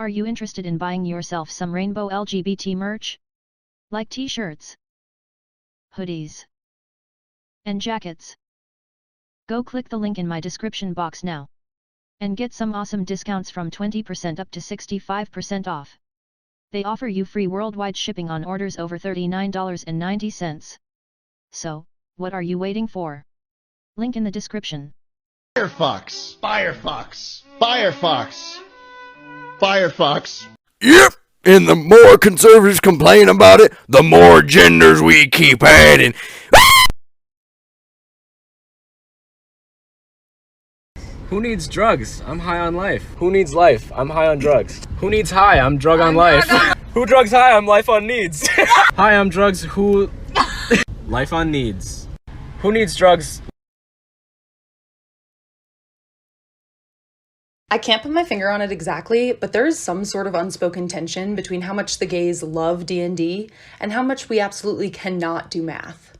Are you interested in buying yourself some rainbow LGBT merch? Like t-shirts, hoodies, and jackets? Go click the link in my description box now and get some awesome discounts from 20% up to 65% off. They offer you free worldwide shipping on orders over $39.90. So, what are you waiting for? Link in the description. Firefox, Firefox, Firefox, Firefox. Yep, and the more conservatives complain about it, the more genders we keep adding. Who needs drugs? I'm high on life. Who needs life? I'm high on drugs. Who needs high? I'm drug on life. Who drugs high? I'm life on needs. High on drugs, who... Life on needs. Who needs drugs? I can't put my finger on it exactly, but there is some sort of unspoken tension between how much the gays love D&D and how much we absolutely cannot do math.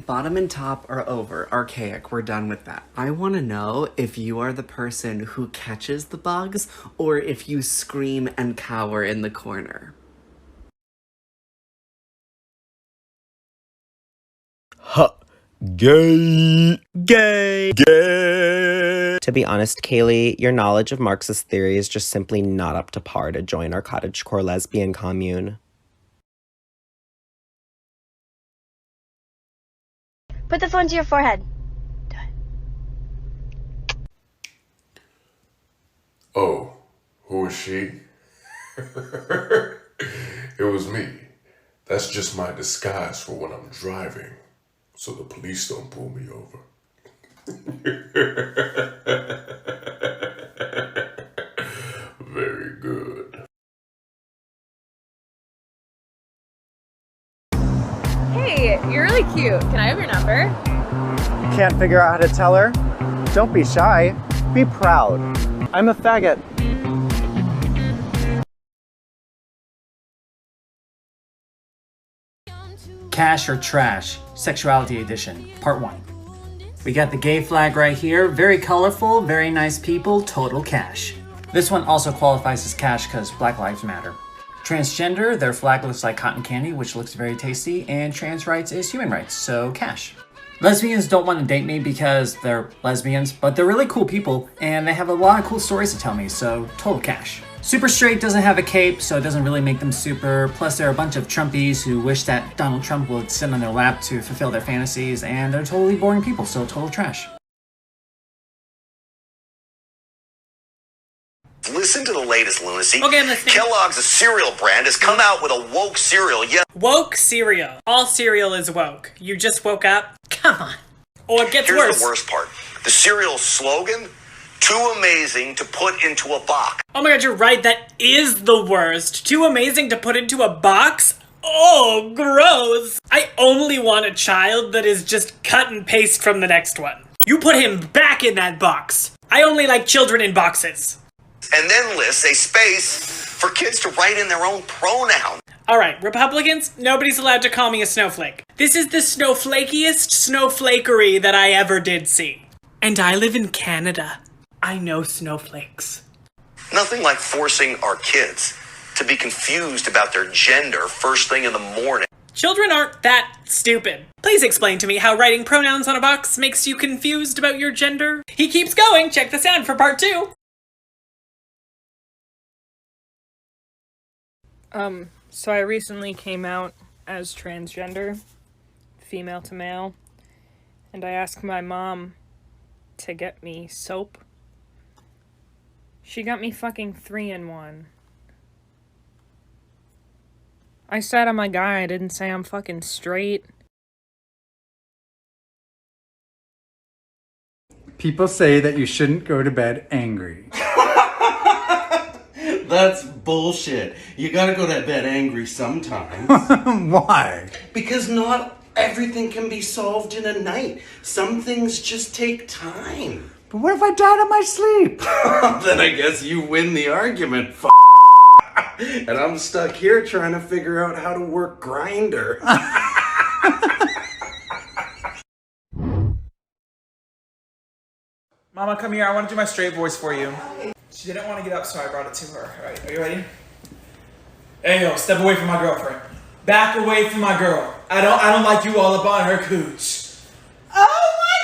Bottom and top are over. Archaic. We're done with that. I want to know if you are the person who catches the bugs or if you scream and cower in the corner. Huh. Gay. Gay. Gay. To be honest, Kaylee, your knowledge of Marxist theory is just simply not up to par to join our cottagecore lesbian commune. Put the phone to your forehead. Do it. Oh, who is she? It was me. That's just my disguise for when I'm driving, so the police don't pull me over. Very good. Hey, you're really cute. Can I have your number? Can't figure out how to tell her? Don't be shy. Be proud. I'm a faggot. Cash or Trash, Sexuality Edition, Part 1. We got the gay flag right here, very colorful, very nice people, total cash. This one also qualifies as cash because Black Lives Matter. Transgender, their flag looks like cotton candy, which looks very tasty, and trans rights is human rights, so cash. Lesbians don't want to date me because they're lesbians, but they're really cool people, and they have a lot of cool stories to tell me, so total cash. Super straight doesn't have a cape, so it doesn't really make them super, plus they're a bunch of Trumpies who wish that Donald Trump would sit on their lap to fulfill their fantasies, and they're totally boring people, so total trash. Listen to the latest lunacy. Okay, I'm listening. Kellogg's, a cereal brand, has come out with a woke cereal. Yeah. Woke cereal. All cereal is woke. You just woke up? Come on. Or it gets worse. Here's the worst part. The cereal's slogan, too amazing to put into a box. Oh my god, you're right. That is the worst. Too amazing to put into a box? Oh, gross. I only want a child that is just cut and paste from the next one. You put him back in that box. I only like children in boxes. And then lists a space for kids to write in their own pronoun. Alright, Republicans, nobody's allowed to call me a snowflake. This is the snowflakiest snowflakery that I ever did see. And I live in Canada. I know snowflakes. Nothing like forcing our kids to be confused about their gender first thing in the morning. Children aren't that stupid. Please explain to me how writing pronouns on a box makes you confused about your gender. He keeps going. Check the sound for part 2. So I recently came out as transgender, female to male, and I asked my mom to get me soap. She got me fucking 3-in-1. I said I'm a guy, I didn't say I'm fucking straight. People say that you shouldn't go to bed angry. That's bullshit. You gotta go to bed angry sometimes. Why? Because not everything can be solved in a night. Some things just take time. But what if I died in my sleep? Then I guess you win the argument, And I'm stuck here trying to figure out how to work Grindr. Mama, come here. I want to do my straight voice for you. She didn't want to get up, so I brought it to her. All right, are you ready? Hey, yo, step away from my girlfriend. Back away from my girl. I don't like you all up on her cooch. Oh my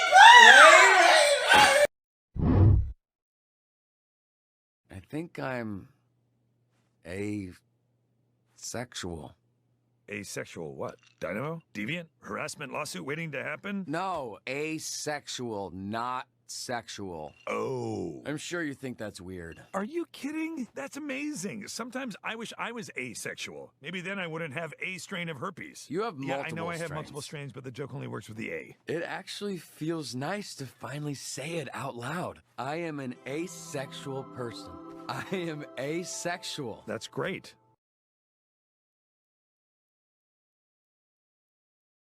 God! I think I'm asexual. Asexual what? Dynamo? Deviant? Harassment lawsuit waiting to happen? No, asexual, not sexual. Oh. I'm sure you think that's weird. Are you kidding? That's amazing. Sometimes I wish I was asexual. Maybe then I wouldn't have a strain of herpes. You have multiple Yeah, I know I have strains. multiple strains, but the joke only works with the A. It actually feels nice to finally say it out loud. I am an asexual person. I am asexual. That's great.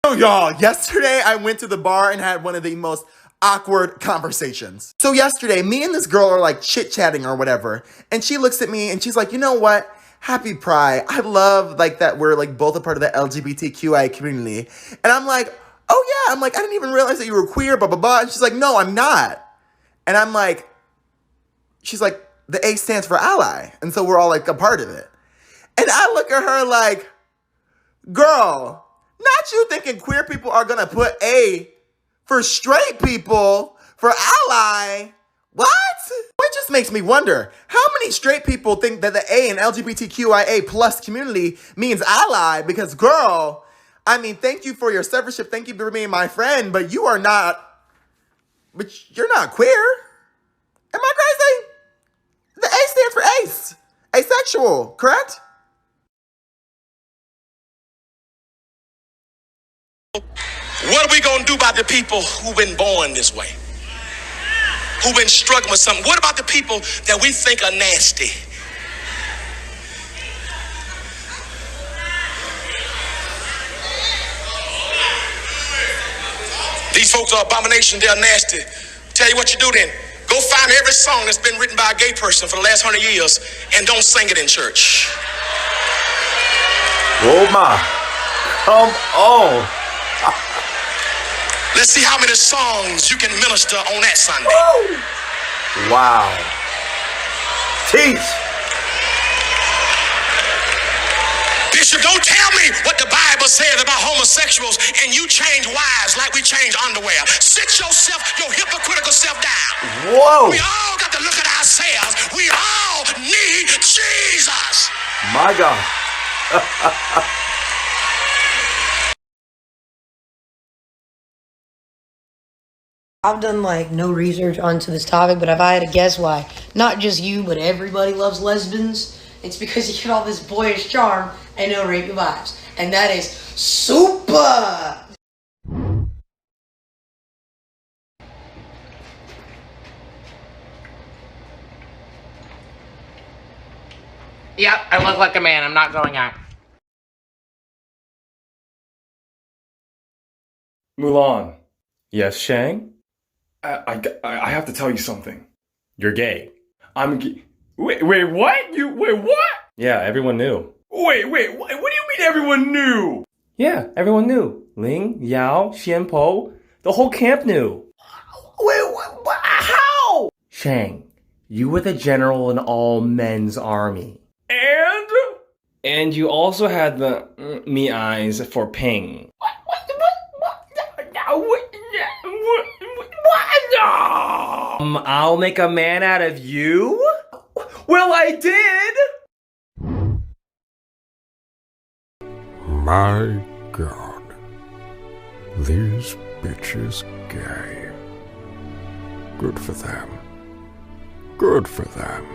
Oh, y'all, yesterday I went to the bar and had one of the most awkward conversations. So yesterday, me and this girl are like chit-chatting or whatever, and she looks at me and she's like, you know what? Happy Pride. I love like that we're like both a part of the LGBTQIA community. And I'm like, oh yeah. I'm like, I didn't even realize that you were queer, blah, blah, blah. And she's like, no, I'm not. And I'm like, she's like, the A stands for ally. And so we're all like a part of it. And I look at her like, girl, not you thinking queer people are gonna put A for straight people, for ally. What? It just makes me wonder, how many straight people think that the A in LGBTQIA plus community means ally? Because girl, I mean, thank you for your survivorship, thank you for being my friend, but you're not queer. Am I crazy? The A stands for ace, asexual, correct? What are we going to do about the people who've been born this way? Who've been struggling with something? What about the people that we think are nasty? These folks are abomination, they're nasty. Tell you what you do then. Go find every song that's been written by a gay person for the last 100 years and don't sing it in church. Oh my. Come on. Let's see how many songs you can minister on that Sunday. Woo! Wow. Teach. Bishop, don't tell me what the Bible says about homosexuals and you change wives like we change underwear. Sit yourself, your hypocritical self down. Whoa. We all got to look at ourselves. We all need Jesus. My God. I've done like no research onto this topic, but if I had to guess why, not just you, but everybody loves lesbians, it's because you get all this boyish charm and no rapey vibes. And that is super! Yep, I look like a man. I'm not going out. Mulan. Yes, Shang? I have to tell you something. You're gay. I'm gay. Wait, what? Wait, what? Yeah, everyone knew. Wait, what do you mean everyone knew? Yeah, everyone knew. Ling, Yao, Xianpo, the whole camp knew. Wait, what? How? Shang, you were the general in all men's army. And you also had the me eyes for Ping. I'll make a man out of you? Well, I did! My God. These bitches gay. Good for them. Good for them.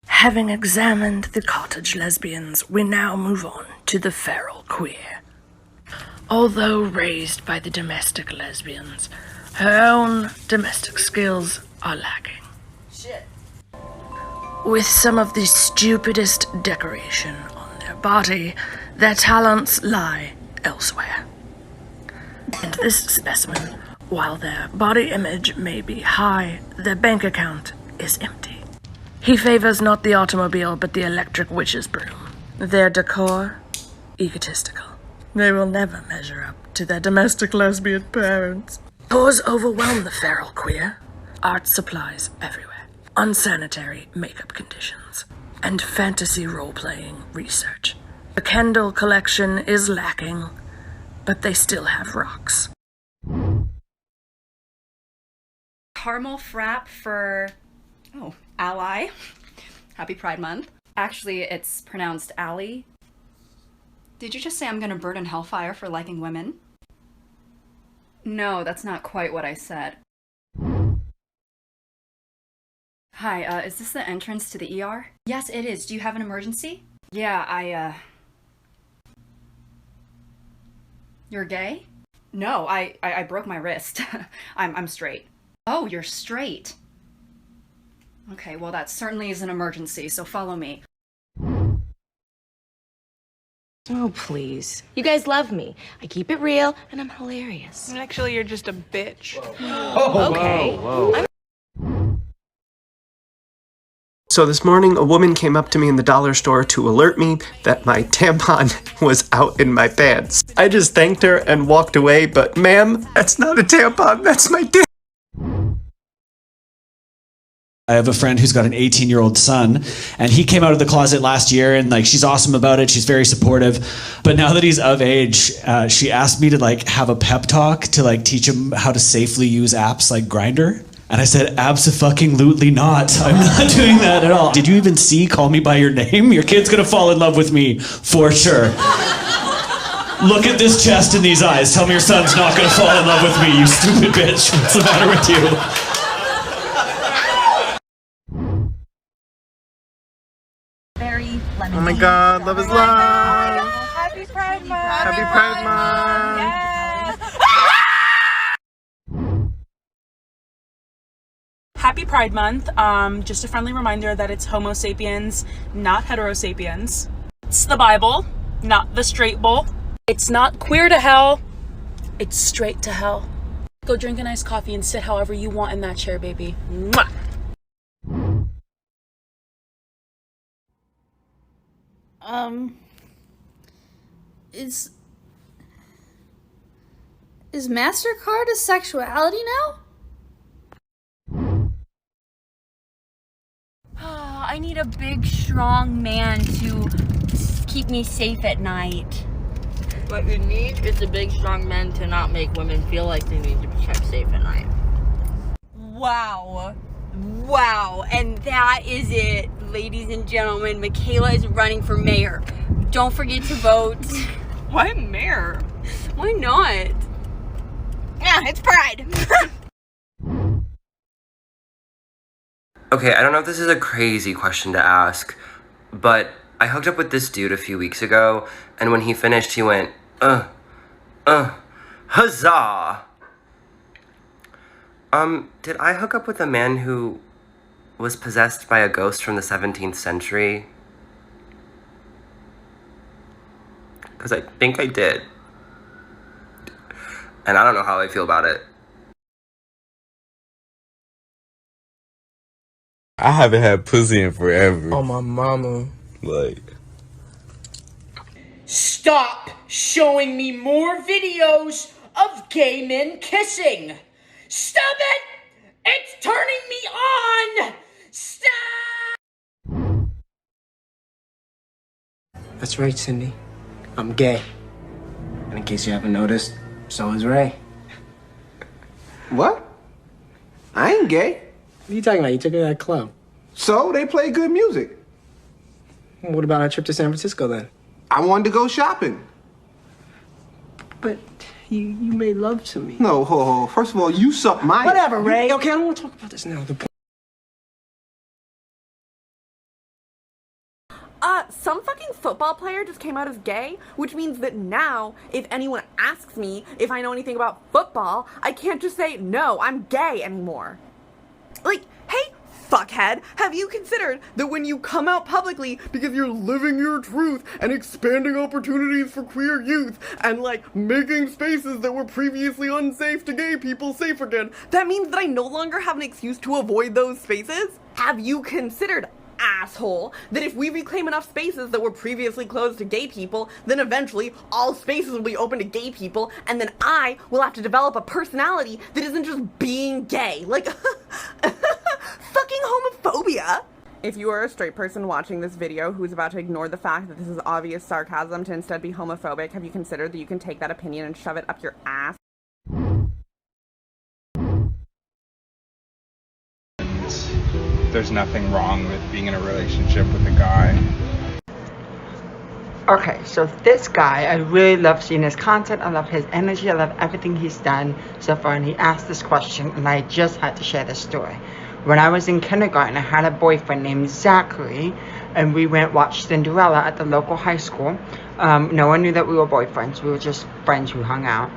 Having examined the cottage lesbians, we now move on to the feral queer. Although raised by the domestic lesbians, her own domestic skills are lacking. Shit. With some of the stupidest decoration on their body, their talents lie elsewhere. And this specimen, while their body image may be high, their bank account is empty. He favors not the automobile, but the electric witch's broom. Their decor, egotistical. They will never measure up to their domestic lesbian parents. Tours overwhelm the feral queer. Art supplies everywhere. Unsanitary makeup conditions. And fantasy role-playing research. The Kendall collection is lacking, but they still have rocks. Caramel frap for, ally. Happy Pride Month. Actually, it's pronounced Ally. Did you just say I'm gonna burn in hellfire for liking women? No, that's not quite what I said. Hi, is this the entrance to the ER? Yes, it is. Do you have an emergency? Yeah, You're gay? No, I broke my wrist. I'm straight. Oh, you're straight. Okay, well that certainly is an emergency, so follow me. Oh, please. You guys love me. I keep it real, and I'm hilarious. Actually, you're just a bitch. Okay. Whoa. So this morning, a woman came up to me in the dollar store to alert me that my tampon was out in my pants. I just thanked her and walked away, but ma'am, that's not a tampon, that's my dick. I have a friend who's got an 18-year-old son, and he came out of the closet last year, and like she's awesome about it. She's very supportive. But now that he's of age, she asked me to like have a pep talk to like teach him how to safely use apps like Grindr. And I said, abso-fucking-lutely not. I'm not doing that at all. Did you even see Call Me By Your Name? Your kid's gonna fall in love with me, for sure. Look at this chest and these eyes. Tell me your son's not gonna fall in love with me, you stupid bitch. What's the matter with you? Oh my god, love is love! Happy Pride Month! Happy Pride Month! Yes. Happy Pride Month. Just a friendly reminder that it's Homo sapiens, not heterosapiens. It's the Bible, not the straight bull. It's not queer to hell, it's straight to hell. Go drink a nice coffee and sit however you want in that chair, baby. Mwah! Is MasterCard a sexuality now? I need a big, strong man to keep me safe at night. What you need is a big, strong man to not make women feel like they need to be kept safe at night. Wow. Wow. And that is it, ladies and gentlemen. Michaela is running for mayor. Don't forget to vote. Why mayor? Why not? Yeah, it's Pride. Okay, I don't know if this is a crazy question to ask, but I hooked up with this dude a few weeks ago, and when he finished, he went, huzzah! Did I hook up with a man who was possessed by a ghost from the 17th century? Because I think I did. And I don't know how I feel about it. I haven't had pussy in forever. Oh, my mama. Like. Stop showing me more videos of gay men kissing. Stop it! It's turning me on! Stop! That's right, Cindy. I'm gay. And in case you haven't noticed, so is Ray. What? I ain't gay. What are you talking about? You took her to that club. So, they play good music. What about our trip to San Francisco then? I wanted to go shopping. But you made love to me. No, ho. First of all, you suck my... Whatever, Ray. Okay, I don't want to talk about this now. Some fucking football player just came out as gay, which means that now, if anyone asks me if I know anything about football, I can't just say, no, I'm gay anymore. Like, hey, fuckhead, have you considered that when you come out publicly because you're living your truth and expanding opportunities for queer youth and, like, making spaces that were previously unsafe to gay people safe again, that means that I no longer have an excuse to avoid those spaces? Have you considered asshole, that if we reclaim enough spaces that were previously closed to gay people, then eventually all spaces will be open to gay people, and then I will have to develop a personality that isn't just being gay. Like, fucking homophobia. If you are a straight person watching this video who is about to ignore the fact that this is obvious sarcasm to instead be homophobic, have you considered that you can take that opinion and shove it up your ass? There's nothing wrong with being in a relationship with a guy. Okay, so this guy, I really love seeing his content, I love his energy, I love everything he's done so far, and he asked this question, and I just had to share this story. When I was in kindergarten, I had a boyfriend named Zachary, and we went watch Cinderella at the local high school. No one knew that we were boyfriends, we were just friends who hung out.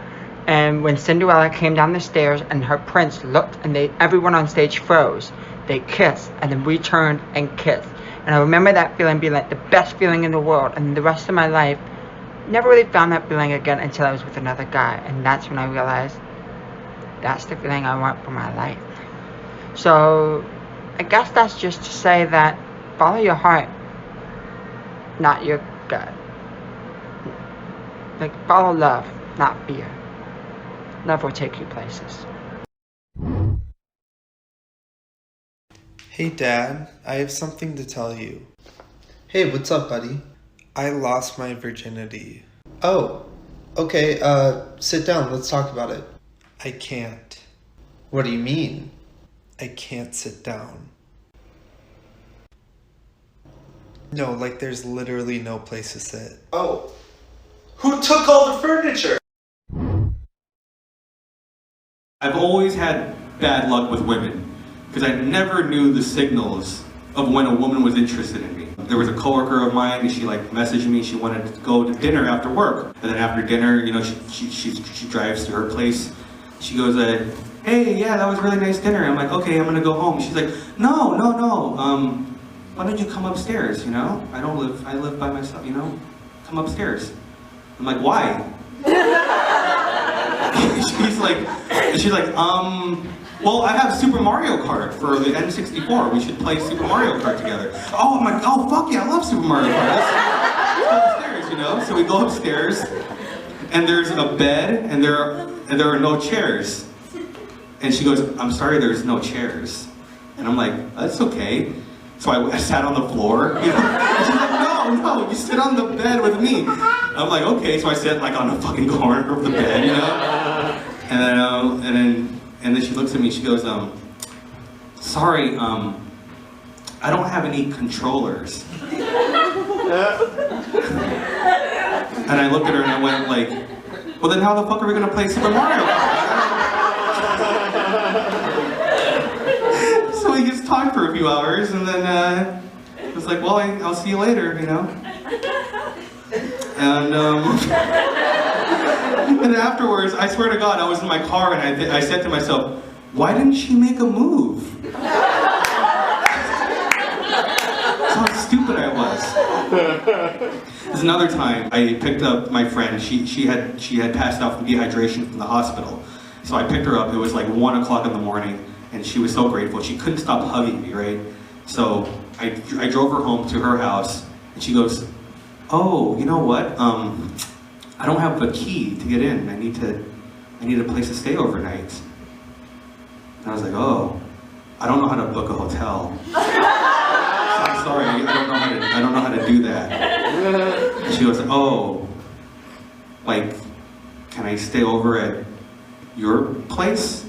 And when Cinderella came down the stairs and her prince looked, and everyone on stage froze. They kissed, and then we turned and kissed. And I remember that feeling being like the best feeling in the world, and the rest of my life, never really found that feeling again until I was with another guy. And that's when I realized, that's the feeling I want for my life. So, I guess that's just to say that follow your heart, not your gut. Like, follow love, not fear. Love will take you places. Hey Dad, I have something to tell you. Hey, what's up, buddy? I lost my virginity. Oh, okay, sit down, let's talk about it. I can't. What do you mean? I can't sit down. No, like there's literally no place to sit. Oh, who took all the furniture? I've always had bad luck with women because I never knew the signals of when a woman was interested in me. There was a coworker of mine, and she messaged me. She wanted to go to dinner after work, and then after dinner, you know, she drives to her place. She goes, "Hey, yeah, that was a really nice dinner." I'm like, "Okay, I'm gonna go home." She's like, "No. Why don't you come upstairs? You know, I live by myself. You know, come upstairs." I'm like, "Why?" she's like, well, I have Super Mario Kart for the N64. We should play Super Mario Kart together. Oh, I'm like, oh, fuck yeah, I love Super Mario Kart. Let's go upstairs, you know? So we go upstairs, and there's a bed, and there are no chairs. And she goes, "I'm sorry, there's no chairs." And I'm like, "That's okay." So I sat on the floor, you know? And she's like, no, you sit on the bed with me. I'm like, okay. So I sit on the fucking corner of the bed, you know? And then she looks at me, she goes, "Sorry, I don't have any controllers." And I looked at her and I went like, "Well then how the fuck are we gonna play Super Mario Kart?" So we just talked for a few hours, and then it was like, "Well, I'll see you later," you know? And and afterwards, I swear to God, I was in my car and I said to myself, "Why didn't she make a move?" That's how stupid I was. There's another time I picked up my friend. She had passed out from dehydration from the hospital. So I picked her up. It was like 1 o'clock in the morning, and she was so grateful. She couldn't stop hugging me, right? So I drove her home to her house, and she goes, "Oh, you know what? I don't have a key to get in. I need a place to stay overnight." And I was like, "Oh, I don't know how to book a hotel. So I'm sorry, I don't know how to do that." And she goes, "Oh, like, can I stay over at your place?"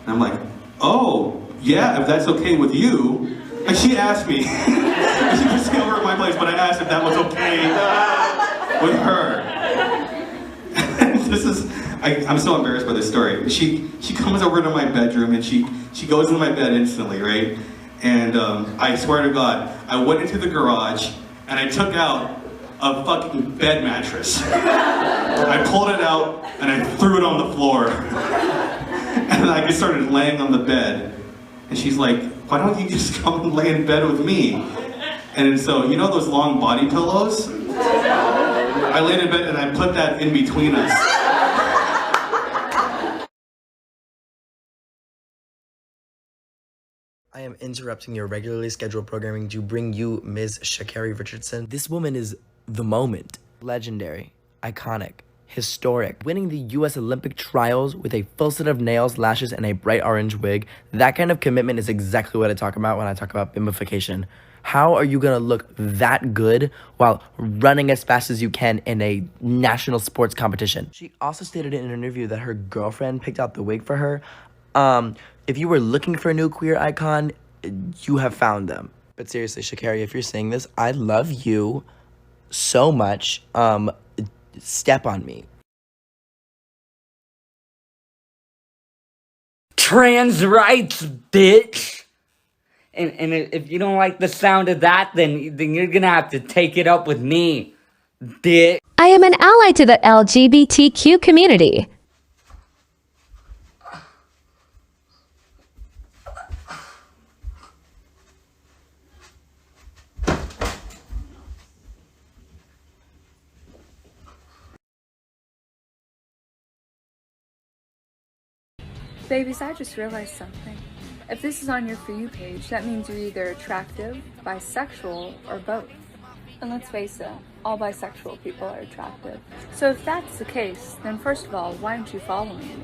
And I'm like, "Oh, yeah, if that's okay with you." And she asked me if she could stay over at my place, but I asked if that was okay with her. I'm so embarrassed by this story. She comes over to my bedroom and she goes into my bed instantly, right? And I swear to God, I went into the garage and I took out a fucking bed mattress. I pulled it out and I threw it on the floor. And I just started laying on the bed. And she's like, "Why don't you just come and lay in bed with me?" And so, you know those long body pillows? I laid in bed and I put that in between us. I am interrupting your regularly scheduled programming to bring you Ms. Sha'Carri Richardson. This woman is the moment. Legendary, iconic, historic. Winning the U.S. Olympic trials with a full set of nails, lashes, and a bright orange wig. That kind of commitment is exactly what I talk about when I talk about bimbification. How are you gonna look that good while running as fast as you can in a national sports competition? She also stated in an interview that her girlfriend picked out the wig for her. If you were looking for a new queer icon, you have found them. But seriously, Sha'Carri, if you're saying this, I love you so much. Step on me. Trans rights, bitch! And if you don't like the sound of that, then you're gonna have to take it up with me, bitch. I am an ally to the LGBTQ community. Babies, I just realized something. If this is on your For You page, that means you're either attractive, bisexual, or both. And let's face it, all bisexual people are attractive. So if that's the case, then first of all, why aren't you following me?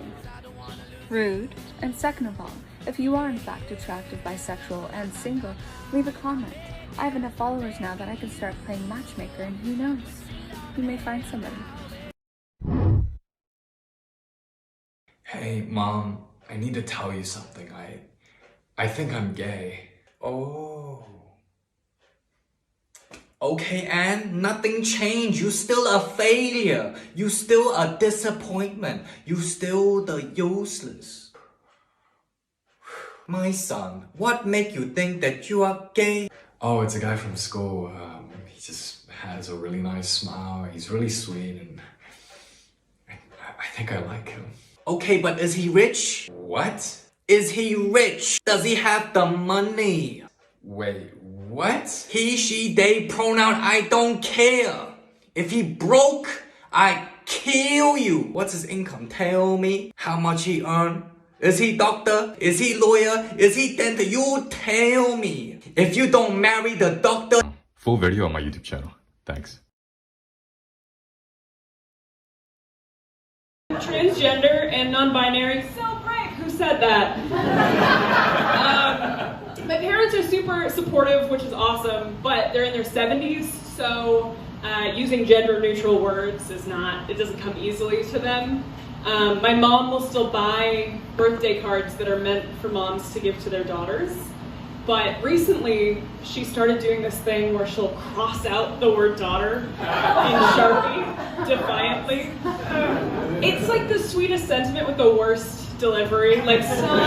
Rude. And second of all, if you are in fact attractive, bisexual, and single, leave a comment. I have enough followers now that I can start playing matchmaker, and who knows? You may find somebody. Hey, Mom, I need to tell you something. I think I'm gay. Oh. Okay, Anne, nothing changed. You still a failure. You still a disappointment. You still the useless. My son, what make you think that you are gay? Oh, it's a guy from school. He just has a really nice smile. He's really sweet, and I think I like him. Okay, but is he rich? What? Is he rich? Does he have the money? Wait, what? He, she, they pronoun, I don't care. If he broke, I kill you. What's his income? Tell me how much he earn. Is he doctor? Is he lawyer? Is he dentist? You tell me. If you don't marry the doctor... Full video on my YouTube channel. Thanks. Transgender and non-binary. So brave. Who said that? My parents are super supportive, which is awesome, but they're in their 70s, so using gender-neutral words is not, it doesn't come easily to them. My mom will still buy birthday cards that are meant for moms to give to their daughters, but recently she started doing this thing where she'll cross out the word daughter in Sharpie, defiantly. It's like the sweetest sentiment with the worst delivery. Like some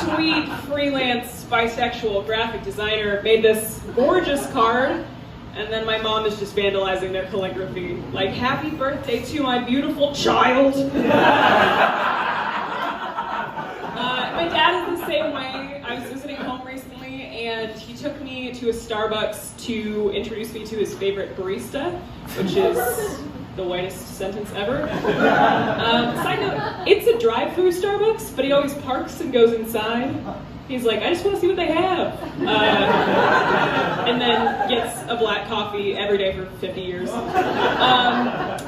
sweet freelance bisexual graphic designer made this gorgeous card, and then my mom is just vandalizing their calligraphy. Like, happy birthday to my beautiful child. My dad is the same way. I was visiting home recently, and he took me to a Starbucks to introduce me to his favorite barista, which is the whitest sentence ever. Side note, it's a drive-through Starbucks, but he always parks and goes inside. He's like, I just want to see what they have. And then gets a black coffee every day for 50 years.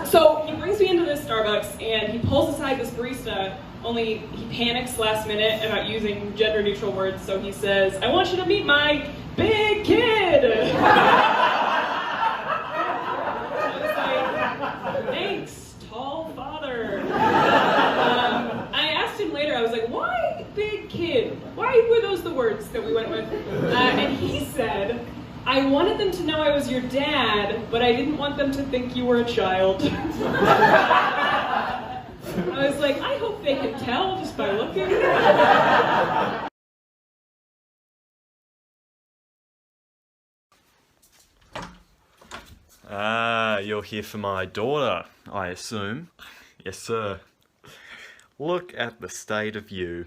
So he brings me into this Starbucks, and he pulls aside this barista, only he panics last minute about using gender-neutral words, so he says, I want you to meet my big kid! Thanks, tall father. I asked him later, I was like, why big kid? Why were those the words that we went with? And he said, I wanted them to know I was your dad, but I didn't want them to think you were a child. I was like, I hope they can tell just by looking. You're here for my daughter, I assume. Yes, sir. Look at the state of you.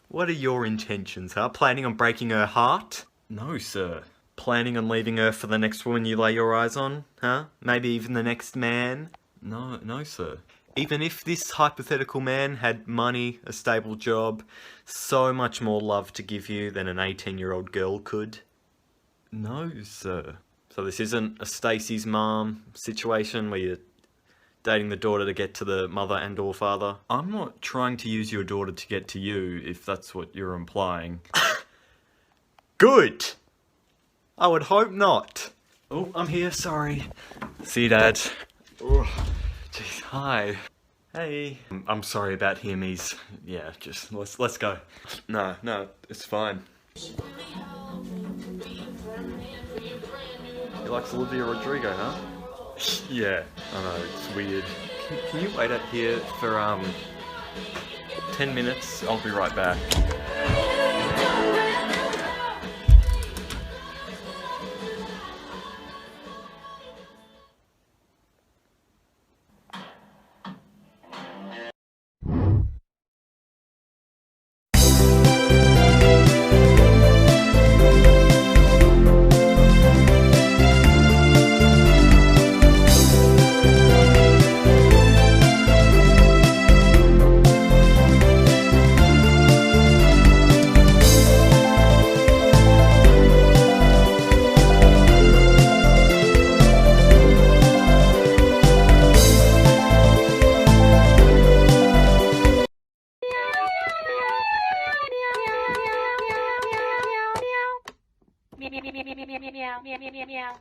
What are your intentions, huh? Planning on breaking her heart? No, sir. Planning on leaving her for the next woman you lay your eyes on, huh? Maybe even the next man? No, sir. Even if this hypothetical man had money, a stable job, so much more love to give you than an 18-year-old girl could? No, sir. So this isn't a Stacey's mom situation where you're dating the daughter to get to the mother and or father? I'm not trying to use your daughter to get to you, if that's what you're implying. Good! I would hope not. Oh, I'm here, sorry. See you, Dad. Oh, jeez, hi. Hey. I'm sorry about him, he's... Yeah, just, let's go. No, it's fine. He likes Olivia Rodrigo, huh? Yeah, I know, it's weird. Can you wait out here for, 10 minutes? I'll be right back. Meow.